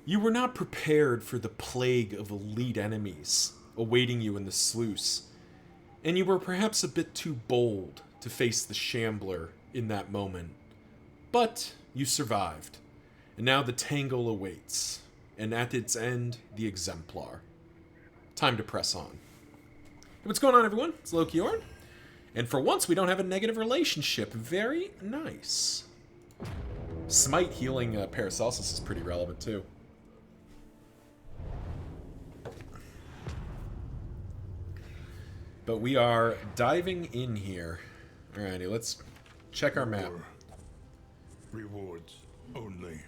You were not prepared for the plague of elite enemies awaiting you in the sluice, and you were perhaps a bit too bold to face the Shambler in that moment. But you survived, and now the Tangle awaits, and at its end, the Exemplar. Time to press on. Hey, what's going on, everyone? It's Lokiorn, and for once we don't have a negative relationship. Very nice. Smite healing Paracelsus is pretty relevant, too. But we are diving in here. Alrighty, let's check our map. Rewards only.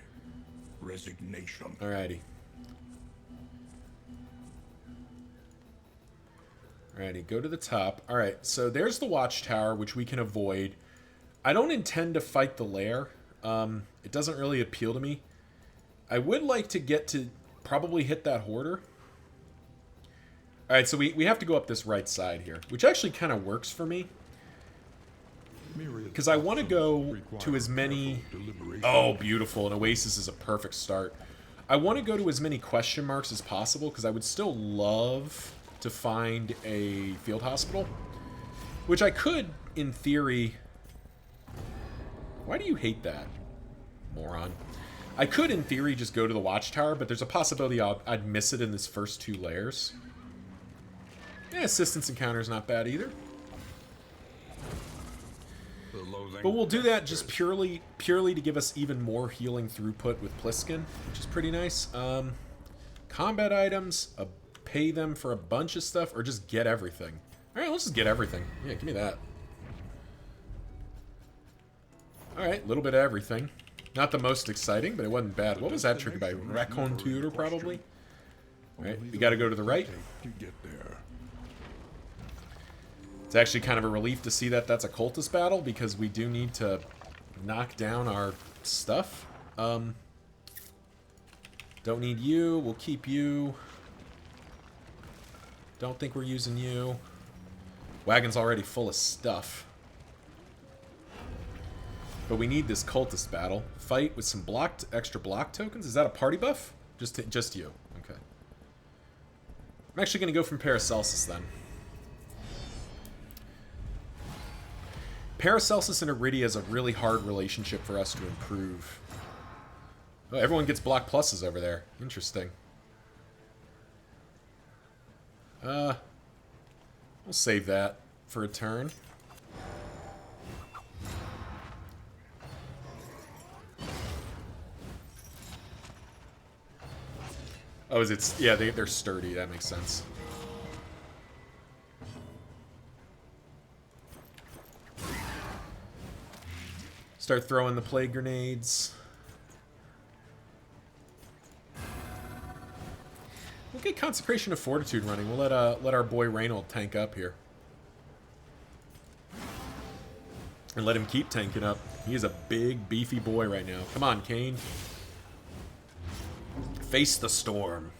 Resignation. Alrighty. Alrighty, go to the top. Alright, so there's the watchtower, which we can avoid. I don't intend to fight the lair. It doesn't really appeal to me. I would like to get to probably hit that hoarder. Alright, so we have to go up this right side here, which actually kind of works for me. Because I want to go to as many... Oh, beautiful. An oasis is a perfect start. I want to go to as many question marks as possible, because I would still love to find a field hospital. Which I could, in theory... Why do you hate that, moron? I could, in theory, just go to the watchtower, but there's a possibility I'd miss it in this first two layers. Yeah, assistance encounter is not bad either. But we'll do that just purely to give us even more healing throughput with Pliskin, which is pretty nice. Combat items, pay them for a bunch of stuff, or just get everything. Alright, let's just get everything. Yeah, give me that. Alright, a little bit of everything. Not the most exciting, but it wasn't bad. What was that triggered by? Raconteur, probably? Alright, we gotta go to the right. It's actually kind of a relief to see that that's a cultist battle, because we do need to knock down our stuff. Don't need you. We'll keep you. Don't think we're using you. Wagon's already full of stuff. But we need this cultist battle. Fight with some extra block tokens. Is that a party buff? Just you. Okay. I'm actually going to go from Paracelsus then. Paracelsus and Iridia is a really hard relationship for us to improve. Oh, everyone gets block pluses over there. Interesting. We'll save that for a turn. Oh, is it? Yeah, they're sturdy. That makes sense. Start throwing the plague grenades. We'll get Consecration of Fortitude running. We'll let our boy Reynold tank up here. And let him keep tanking up. He is a big, beefy boy right now. Come on, Kane. Face the storm.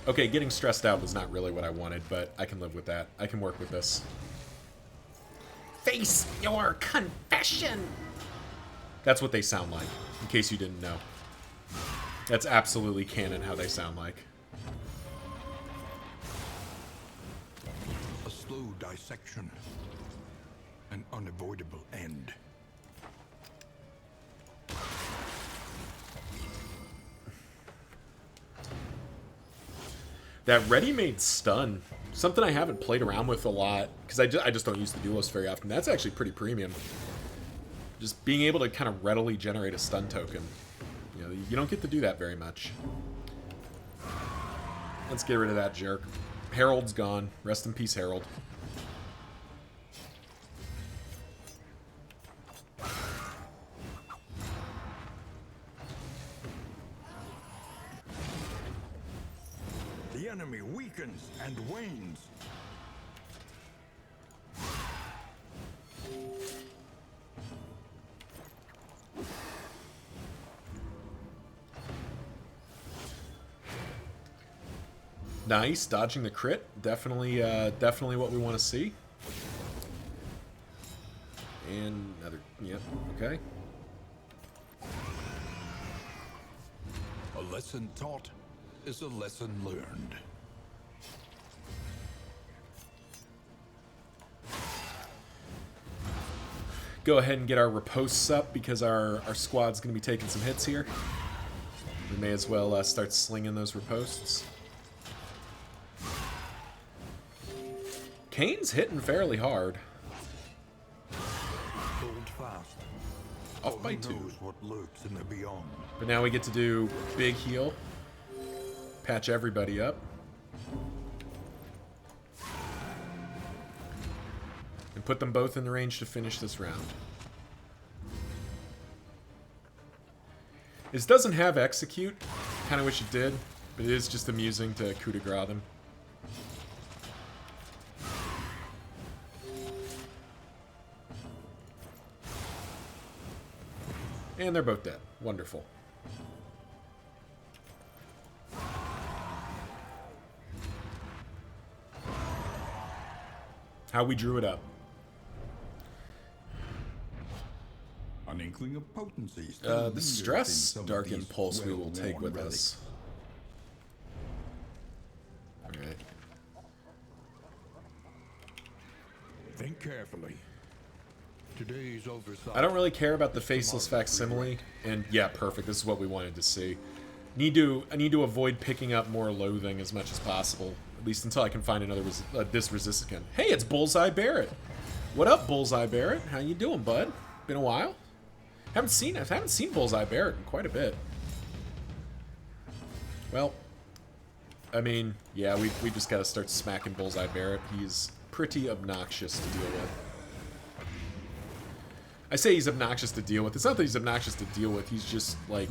Okay, getting stressed out was not really what I wanted, but I can live with that. I can work with this. Face your confession! That's what they sound like, in case you didn't know. That's absolutely canon how they sound like. A slow dissection. An unavoidable end. That ready-made stun, something I haven't played around with a lot, because I just don't use the duelist very often. That's actually pretty premium. Just being able to kind of readily generate a stun token. You know, you don't get to do that very much. Let's get rid of that jerk. Harold's gone. Rest in peace, Harold. The enemy weakens and wanes. Nice, dodging the crit. Definitely, definitely what we want to see. And another, yep, okay. lesson taught is a lesson learned. Go ahead and get our riposts up because our squad's going to be taking some hits here. We may as well start slinging those riposts. Kane's hitting fairly hard. Hold fast. Off by Who 2. knows what lurks in the beyond. But now we get to do big heal. Patch everybody up. And put them both in the range to finish this round. This doesn't have execute. Kind of wish it did. But it is just amusing to coup de grace them. And they're both dead. Wonderful. How we drew it up. An inkling of potency. The stress dark impulse we will take with us. Alright. Think carefully. Today's oversight. I don't really care about the faceless facsimile, and yeah, perfect. This is what we wanted to see. I need to avoid picking up more loathing as much as possible, at least until I can find another this resistant. Hey, it's Bullseye Barrett. What up, Bullseye Barrett? How you doing, bud? Been a while. I haven't seen Bullseye Barrett in quite a bit. Well, I mean, yeah, we just got to start smacking Bullseye Barrett. He's pretty obnoxious to deal with. I say he's obnoxious to deal with. It's not that he's obnoxious to deal with. He's just, like,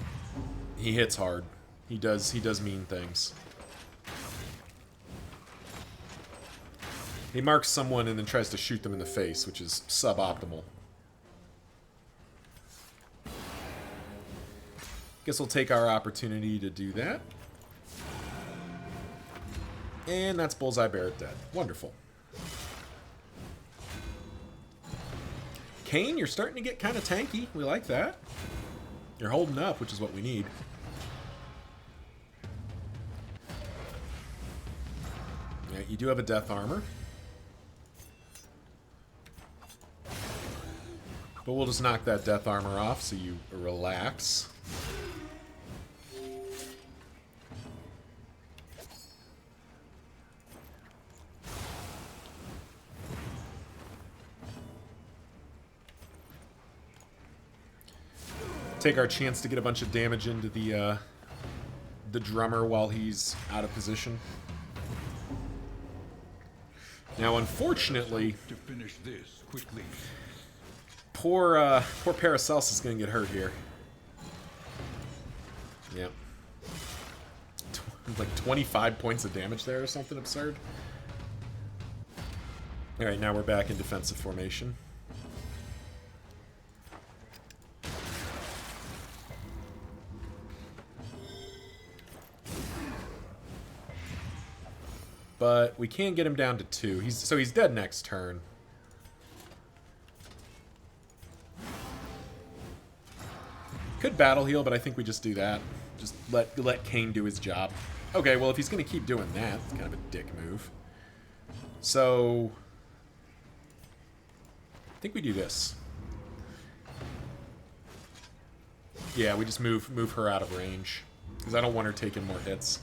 he hits hard. He does mean things. He marks someone and then tries to shoot them in the face, which is suboptimal. Guess we'll take our opportunity to do that. And that's Bullseye Barrett dead. Wonderful. Kane, you're starting to get kind of tanky. We like that. You're holding up, which is what we need. Yeah, you do have a death armor. But we'll just knock that death armor off so you relax. Take our chance to get a bunch of damage into the drummer while he's out of position. Now, unfortunately, To finish this quickly. poor Paracelsus is going to get hurt here. Yep. Like 25 points of damage there or something absurd. Alright, now we're back in defensive formation. But we can get him down to 2. So he's dead next turn. Could battle heal, but I think we just do that. Just let Kane do his job. Okay, well, if he's going to keep doing that, it's kind of a dick move. So I think we do this. Yeah, we just move her out of range. Because I don't want her taking more hits.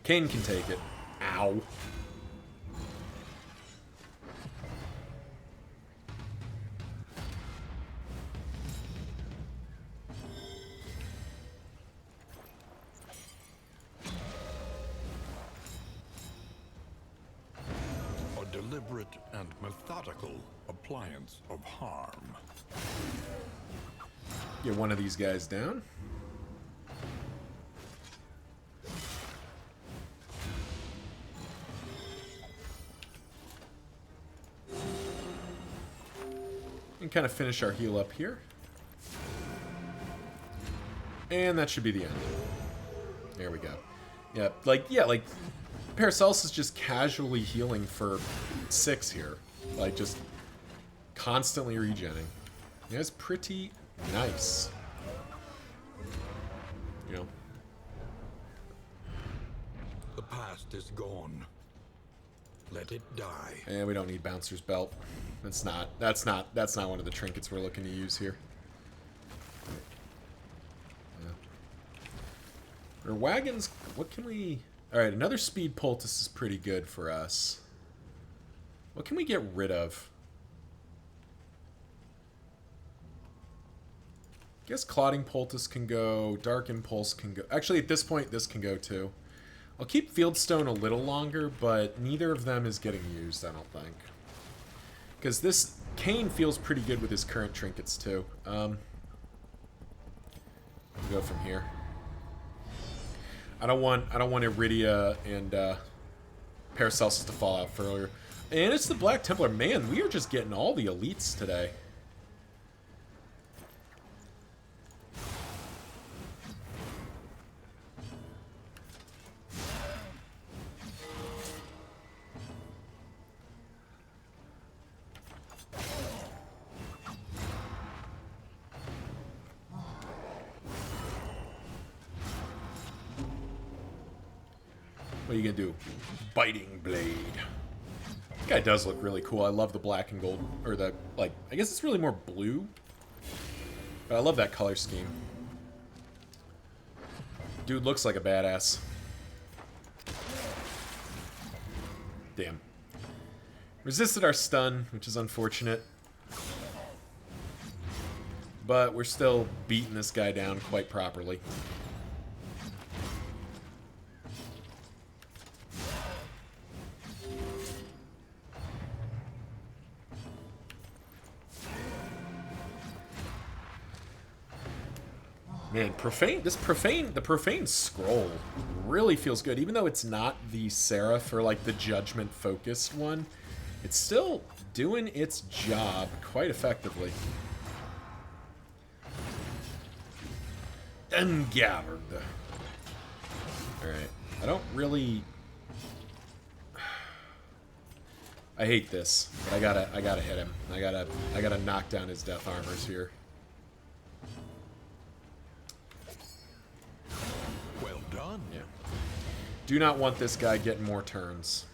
Kane can take it. Ow. A deliberate and methodical appliance of harm. Get one of these guys down. And kind of finish our heal up here. And that should be the end. There we go. Yeah, like Paracelsus is just casually healing for 6 here. Like, just constantly regenning. Yeah, it's pretty nice. You know, is gone. Let it die. And we don't need Bouncer's Belt. That's not one of the trinkets we're looking to use here. Yeah. Our wagons, what can we... Alright, another speed poultice is pretty good for us. What can we get rid of? I guess Clotting Poultice can go, Dark Impulse can go. Actually, at this point, this can go too. I'll keep Fieldstone a little longer, but neither of them is getting used, I don't think. Because this Kane feels pretty good with his current trinkets too. We'll go from here. I don't want Iridia and Paracelsus to fall out further. And it's the Black Templar. Man, we are just getting all the elites today. What are you gonna do? Biting Blade. That guy does look really cool. I love the black and gold, or the, like, I guess it's really more blue. But I love that color scheme. Dude looks like a badass. Damn. Resisted our stun, which is unfortunate. But we're still beating this guy down quite properly. Man, the Profane Scroll really feels good. Even though it's not the Seraph or like the Judgment-focused one, it's still doing its job quite effectively. Engard. Alright. I don't really... I hate this, but I gotta hit him. I gotta knock down his death armors here. Well done. Yeah. Do not want this guy getting more turns.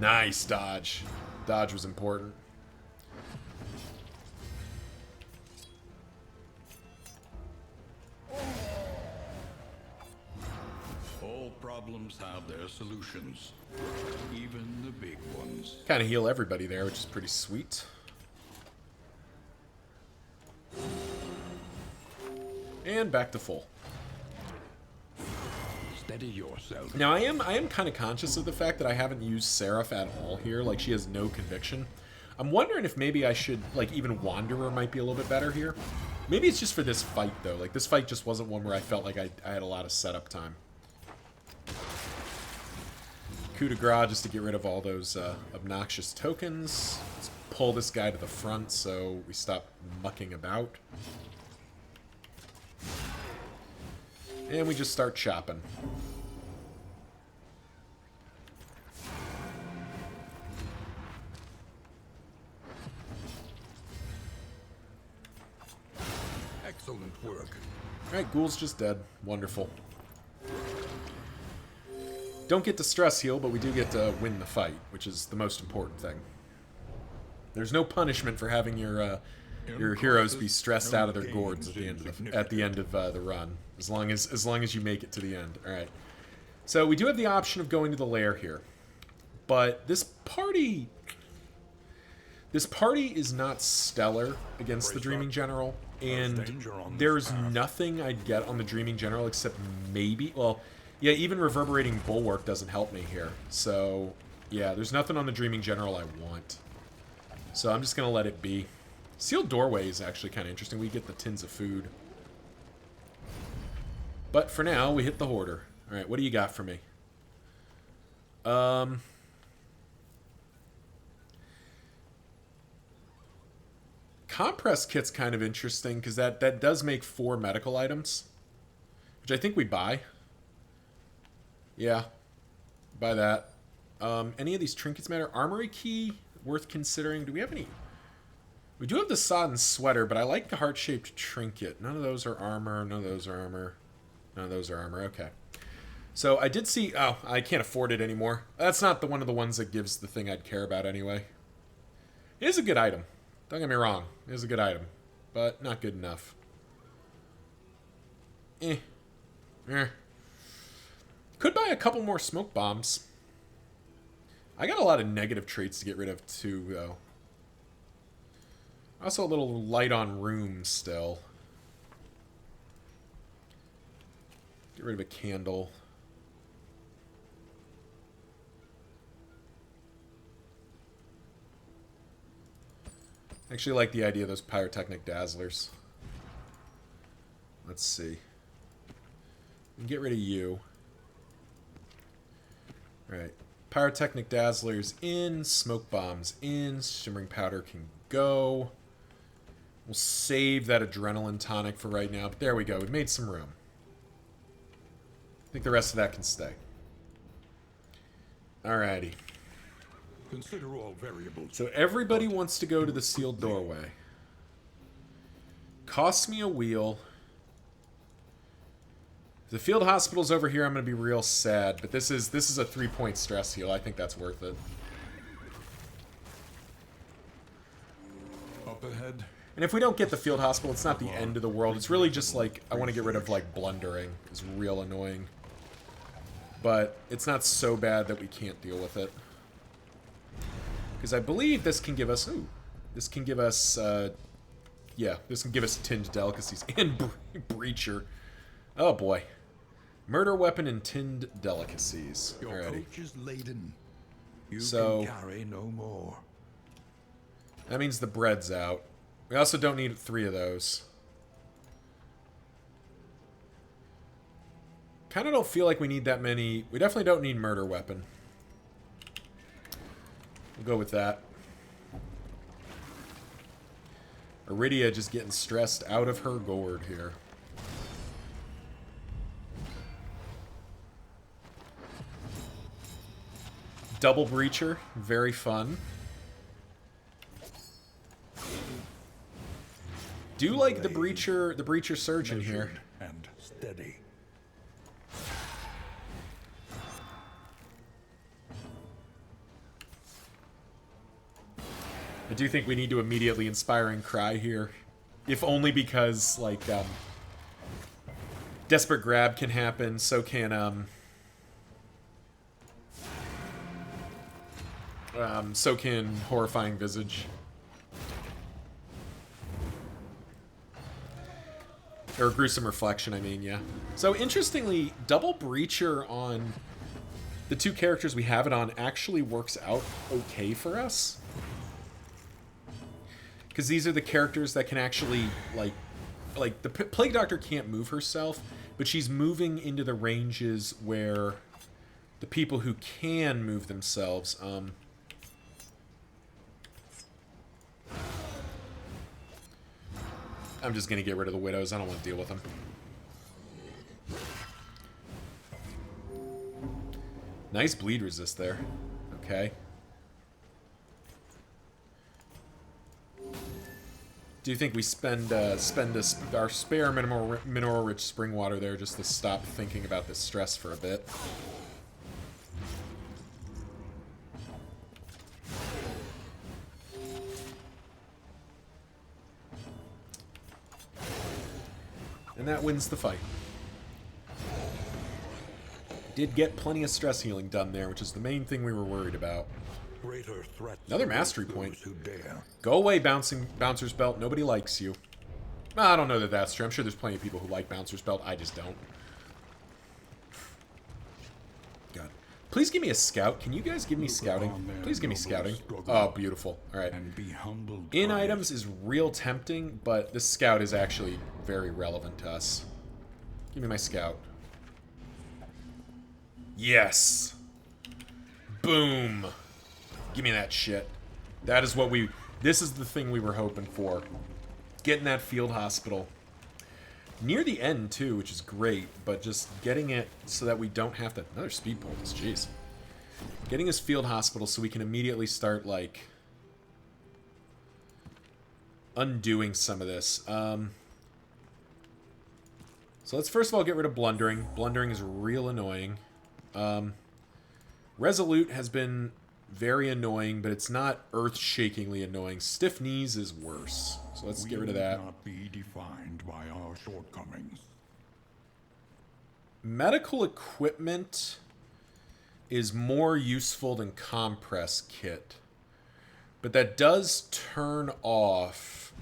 Nice dodge. Dodge was important. All problems have their solutions, even the big ones. Kind of heal everybody there, which is pretty sweet. And back to full. Steady yourself. Now I am kind of conscious of the fact that I haven't used Seraph at all here. Like, she has no conviction. I'm wondering if maybe I should, like, even Wanderer might be a little bit better here. Maybe it's just for this fight though. Like, this fight just wasn't one where I felt like I had a lot of setup time. Coup de grace just to get rid of all those obnoxious tokens. Let's pull this guy to the front so we stop mucking about. And we just start chopping. Excellent work. Alright, Ghoul's just dead. Wonderful. Don't get to stress heal, but we do get to win the fight, which is the most important thing. There's no punishment for having your heroes be stressed out of their gourds at the end of the run, as long as you make it to the end. All right. So we do have the option of going to the lair here, but this party is not stellar against the Dreaming General, and there's nothing I'd get on the Dreaming General except maybe, well, yeah, even Reverberating Bulwark doesn't help me here. So yeah, there's nothing on the Dreaming General I want. So I'm just gonna let it be. Sealed Doorway is actually kind of interesting. We get the tins of food. But for now, we hit the Hoarder. Alright, what do you got for me? Compress Kit's kind of interesting, because that does make 4 medical items. Which I think we buy. Yeah. Buy that. Any of these trinkets matter? Armory Key, worth considering. Do we have any... We do have the sodden sweater, but I like the heart-shaped trinket. None of those are armor. None of those are armor. None of those are armor. Okay. So I did see... Oh, I can't afford it anymore. That's not one of the ones that gives the thing I'd care about anyway. It is a good item. Don't get me wrong. It is a good item. But not good enough. Could buy a couple more smoke bombs. I got a lot of negative traits to get rid of too, though. Also a little light on rooms still. Get rid of a candle. I actually like the idea of those pyrotechnic dazzlers. Let's see. We can get rid of you. Right. Pyrotechnic dazzlers in. Smoke bombs in. Shimmering powder can go. We'll save that adrenaline tonic for right now. But there we go. We made some room. I think the rest of that can stay. Alrighty. Consider all variables. So everybody wants to go to the sealed doorway. Costs me a wheel. If the field hospital's over here, I'm going to be real sad. But this is a 3-point stress heal. I think that's worth it. Up ahead. And if we don't get the field hospital, it's not the end of the world. It's really just like, I want to get rid of like blundering. It's real annoying. But it's not so bad that we can't deal with it. Because I believe this can give us... Ooh. This can give us... yeah, this can give us tinned delicacies. And breacher. Oh, boy. Murder weapon and tinned delicacies. Your Alrighty. coach is laden. You So, can carry no more. that means the bread's out. We also don't need 3 of those. Kind of don't feel like we need that many. We definitely don't need murder weapon. We'll go with that. Iridia just getting stressed out of her gourd here. Double breacher, very fun. Do like the breacher surgeon here. And steady. I do think we need to immediately Inspiring Cry here. If only because, like, Desperate Grab can happen, so can, so can Horrifying Visage. Or Gruesome Reflection, I mean, yeah. So, interestingly, Double Breacher on the 2 characters we have it on actually works out okay for us. Because these are the characters that can actually, like the Plague Doctor can't move herself, but she's moving into the ranges where the people who can move themselves, I'm just going to get rid of the widows. I don't want to deal with them. Nice bleed resist there. Okay. Do you think we spend our spare mineral-rich spring water there just to stop thinking about this stress for a bit? And that wins the fight. Did get plenty of stress healing done there, which is the main thing we were worried about. Greater threats. Another mastery point. Who dare. Go away, Bouncer's Belt. Nobody likes you. Well, I don't know that that's true. I'm sure there's plenty of people who like Bouncer's Belt. I just don't. God. Please give me a scout. Can you guys give me scouting? Please give me scouting. Oh, beautiful. All right. And be humbled. In items is real tempting, but this scout is actually very relevant to us. Give me my scout. Yes. Boom. Give me that shit. That is what we... This is the thing we were hoping for. Getting that field hospital. Near the end, too, which is great, but just getting it so that we don't have to... Another speed poultice, jeez. Getting his field hospital so we can immediately start, like... undoing some of this. So let's first of all get rid of blundering. Blundering is real annoying. Resolute has been very annoying, but it's not earth-shakingly annoying. Stiff knees is worse. So let's get rid of that. We will not be defined by our shortcomings. Medical equipment is more useful than compress kit. But that does turn off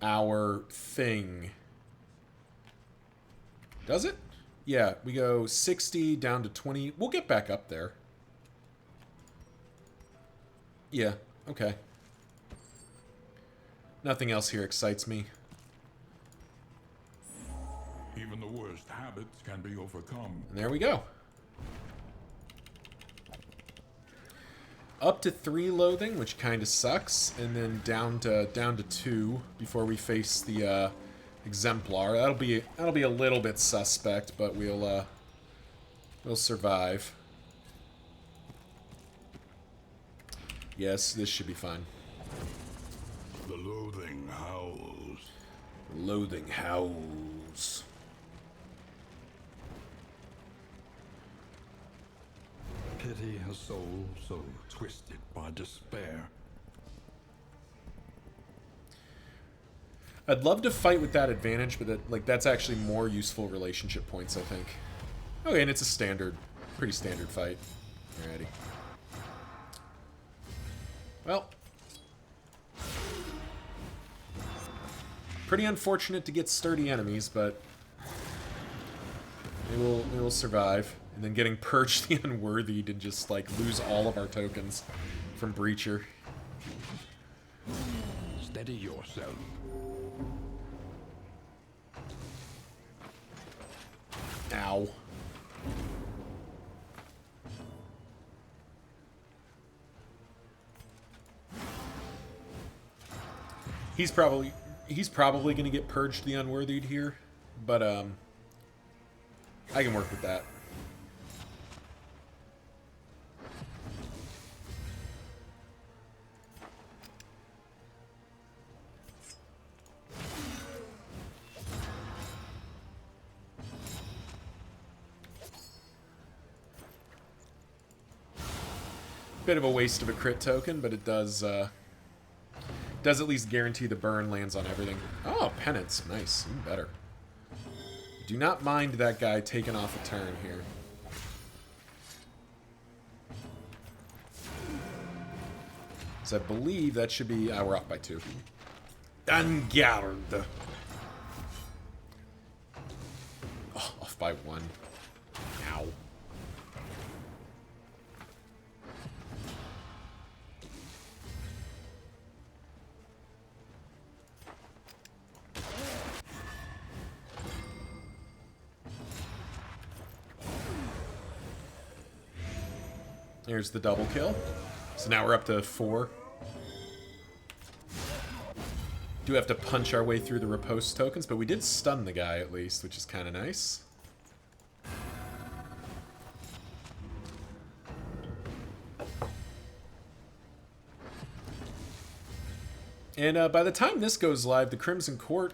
our thing. Does it? Yeah, we go 60 down to 20. We'll get back up there. Yeah, okay. Nothing else here excites me. Even the worst habits can be overcome. And there we go. Up to 3 loathing, which kind of sucks, and then down to 2 before we face the exemplar. That'll be a little bit suspect, but we'll survive. Yes, this should be fine. The loathing howls. Loathing howls. Pity a soul so twisted by despair. I'd love to fight with that advantage, but that's actually more useful relationship points, I think. Okay, and it's a pretty standard fight. Alrighty. Well. Pretty unfortunate to get sturdy enemies, but we will survive. And then getting purged the unworthy to just, like, lose all of our tokens from Breacher. Steady yourself. Ow. He's probably going to get purged the unworthied here, but I can work with that. Bit of a waste of a crit token, but it does at least guarantee the burn lands on everything. Oh, penance. Nice. Even better. Do not mind that guy taking off a turn here. So I believe that should be... we're off by 2. Tangle. Oh, off by 1. Ow. Here's the double kill. So now we're up to 4. Do have to punch our way through the riposte tokens, but we did stun the guy at least, which is kind of nice. And by the time this goes live, the Crimson Court,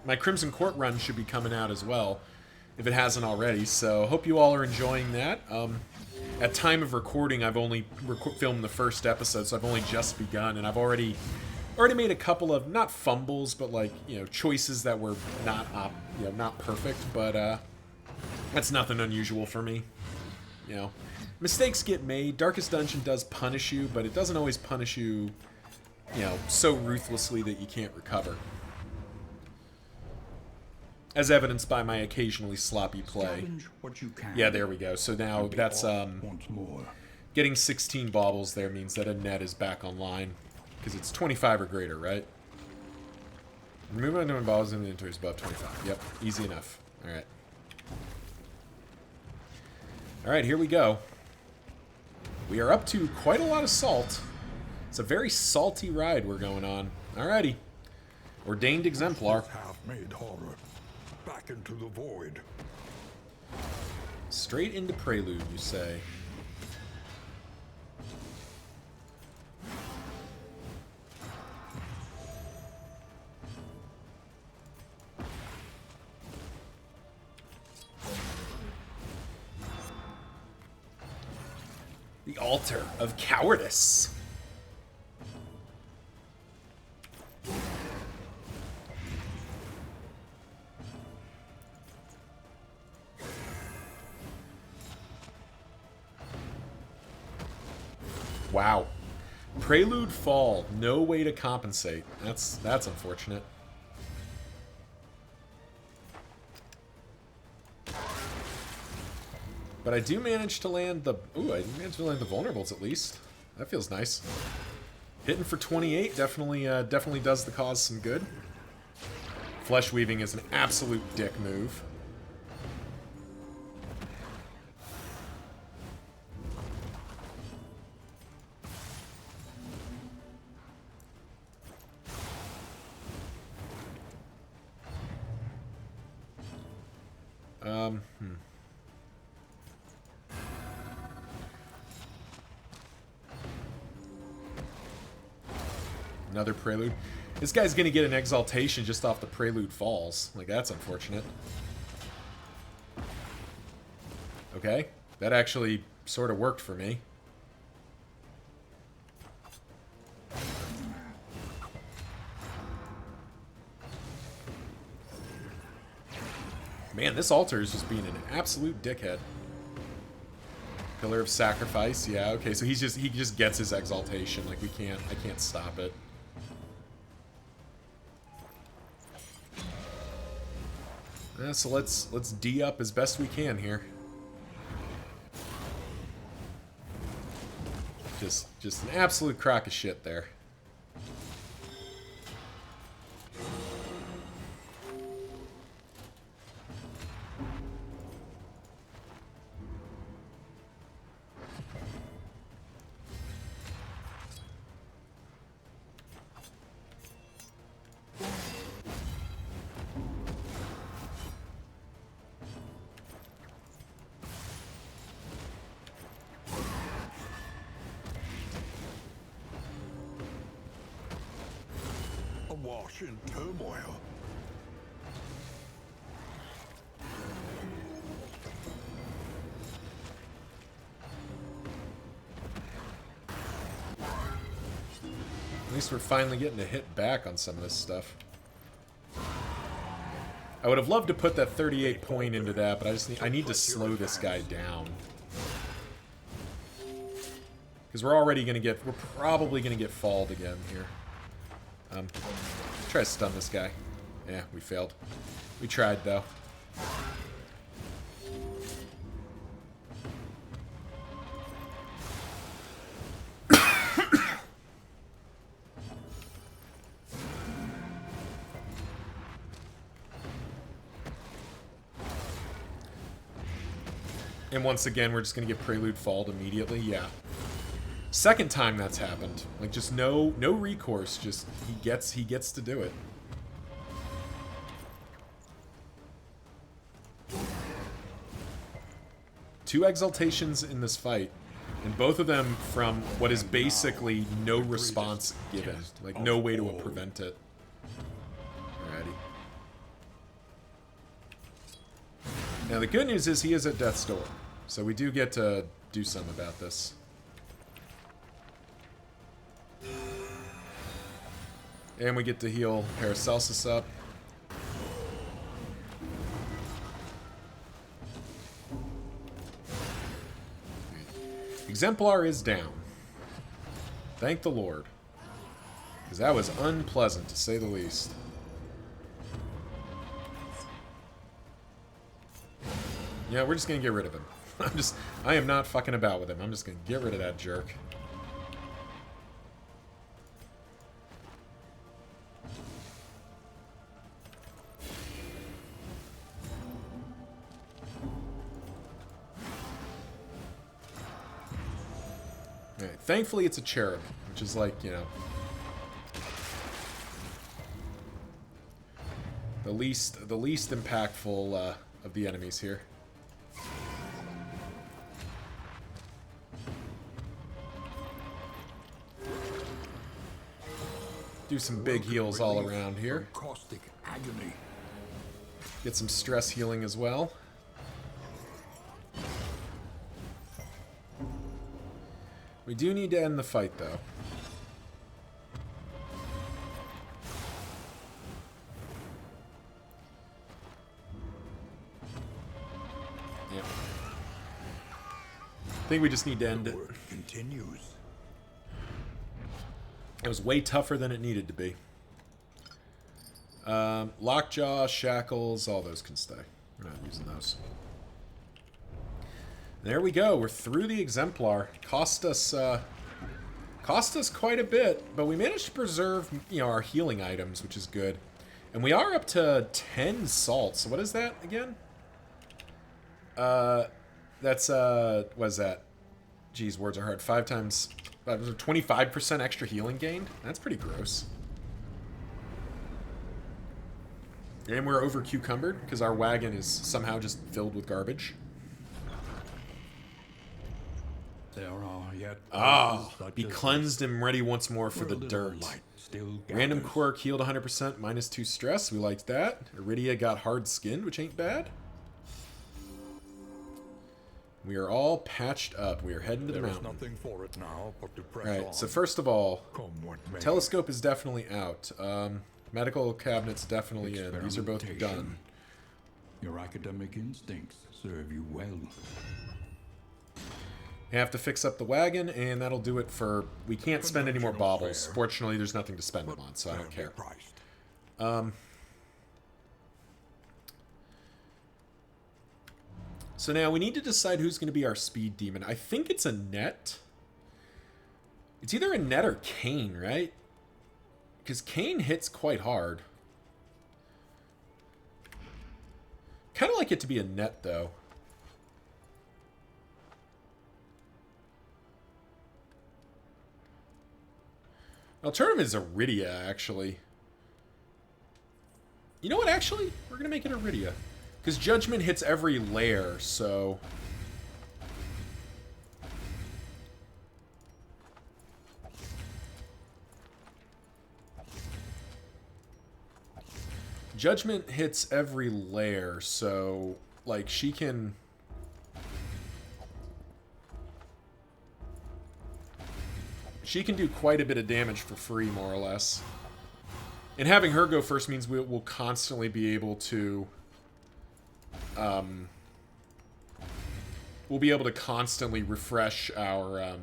my Crimson Court run should be coming out as well, if it hasn't already. So hope you all are enjoying that. At time of recording, I've only filmed the first episode, so I've only just begun, and I've already made a couple of, not fumbles, but, like, you know, choices that were not perfect, but that's nothing unusual for me. You know, mistakes get made. Darkest Dungeon does punish you, but it doesn't always punish you, you know, so ruthlessly that you can't recover. As evidenced by my occasionally sloppy play. What you can. Yeah, there we go. So now that's Once more. getting 16 baubles there means that a net is back online. Because it's 25 or greater, right? Remove unknown baubles in the inventory is above 25. Yep, easy enough. Alright. Alright, here we go. We are up to quite a lot of salt. It's a very salty ride we're going on. Alrighty. Ordained Exemplar. Half-made horror. Back into the void. Straight into Prelude, you say. The Altar of Cowardice. Wow. Prelude fall. No way to compensate. That's unfortunate. But I do manage to land the... Ooh, I managed to land the vulnerables at least. That feels nice. Hitting for 28 definitely does the cause some good. Flesh weaving is an absolute dick move. Another prelude. This guy's gonna get an exaltation just off the prelude falls. Like, that's unfortunate. Okay, that actually sort of worked for me. Man, this altar is just being an absolute dickhead. Pillar of Sacrifice, yeah, okay, so he just gets his exaltation. Like, I can't stop it. Yeah, so let's D up as best we can here. Just an absolute crock of shit there. Awash in turmoil. At least we're finally getting a hit back on some of this stuff. I would have loved to put that 38 point into that, but I need to slow this guy down. Because we're probably gonna get falled again here. Try to stun this guy. Yeah, we failed. We tried though. And once again, we're just gonna get Prelude Falled immediately. Yeah. Second time that's happened. Like, just no recourse. Just he gets to do it. Two exaltations in this fight, and both of them from what is basically no response given. Like, no way to prevent it. Alrighty. Now, the good news is he is at death's door, so we do get to do something about this. And we get to heal Paracelsus up. Exemplar is down. Thank the Lord. Because that was unpleasant, to say the least. Yeah, we're just going to get rid of him. I am not fucking about with him. I'm just going to get rid of that jerk. Alright, thankfully it's a cherub, which is like, you know, the least impactful of the enemies here. Do some big heals all around here. Caustic agony. Get some stress healing as well. We do need to end the fight, though. Yep. I think we just need to end it. Continues. It was way tougher than it needed to be. Lockjaw, shackles, all those can stay. We're not using those. There we go. We're through the exemplar. Cost us quite a bit, but we managed to preserve, our healing items, which is good. And we are up to 10 salts. So what is that again? That's what is that? Geez, words are hard. 5 times 25% extra healing gained. That's pretty gross. And we're over cucumbered because our wagon is somehow just filled with garbage. There are yet be cleansed and ready once more for the dirt. Random quirk healed 100%, -2 stress. We liked that. Iridia got hard skinned, which ain't bad. We are all patched up. We are heading to the mountain. Nothing for it now but to press Alright, on. so first of all, Come what may. telescope is definitely out. Medical cabinet's definitely in. These are both done. Your academic instincts serve you well. You have to fix up the wagon, and that'll do it for... We can't spend any more baubles. Fair, Fortunately, there's nothing to spend them on, so I don't care. Priced. So now we need to decide who's going to be our speed demon. I think it's a net. It's either a net or Kane, right? Because Kane hits quite hard. Kind of like it to be a net, though. Alternative is Iridia, actually. You know what, actually? We're going to make it Iridia. Because Judgment hits every layer, so... Judgment hits every layer, so... Like, she can... She can do quite a bit of damage for free, more or less. And having her go first means we'll constantly be able to... we'll be able to constantly refresh our...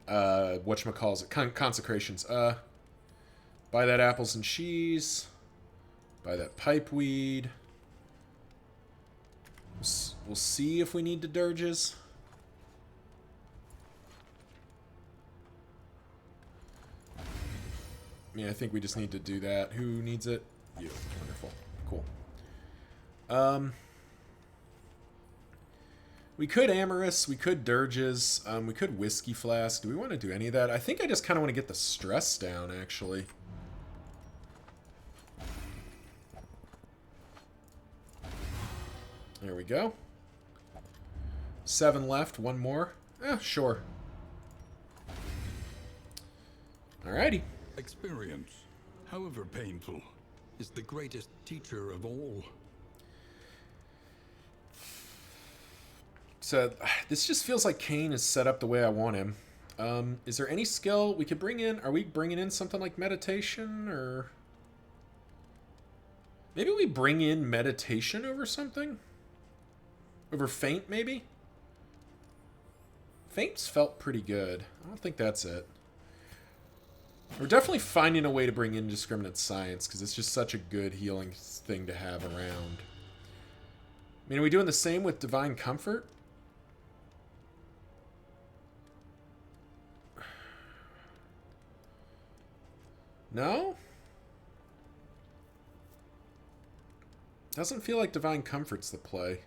whatchamacallit? Consecrations. Buy that apples and cheese. Buy that pipeweed. We'll see if we need the dirges. Yeah, I think we just need to do that. Who needs it? You. Wonderful. Cool. We could Amorous. We could Dirges. We could Whiskey Flask. Do we want to do any of that? I think I just kind of want to get the stress down, actually. There we go. 7 left. 1 more. Sure. Alrighty. Experience, however painful, is the greatest teacher of all. So, this just feels like Kane is set up the way I want him. Is there any skill we could bring in? Are we bringing in something like meditation, or... Maybe we bring in meditation over something? Over feint, maybe? Feint's felt pretty good. I don't think that's it. We're definitely finding a way to bring indiscriminate science, because it's just such a good healing thing to have around. I mean, are we doing the same with divine comfort? No? Doesn't feel like divine comfort's the play.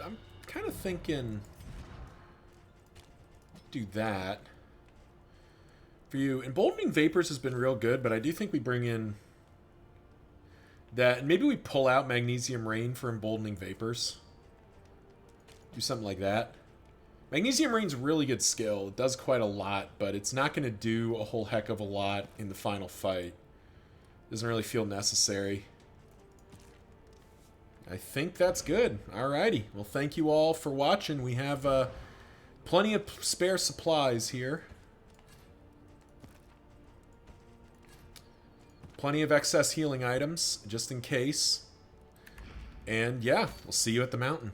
I'm kind of thinking do that. For you, Emboldening Vapors has been real good, but I do think we bring in That maybe we pull out Magnesium Rain for Emboldening Vapors. Do something like that. Magnesium Rain's a really good skill. It does quite a lot, but it's not going to do a whole heck of a lot in the final fight. Doesn't really feel necessary. I think that's good. Alrighty. Well, thank you all for watching. We have plenty of spare supplies here. Plenty of excess healing items, just in case. And yeah, we'll see you at the mountain.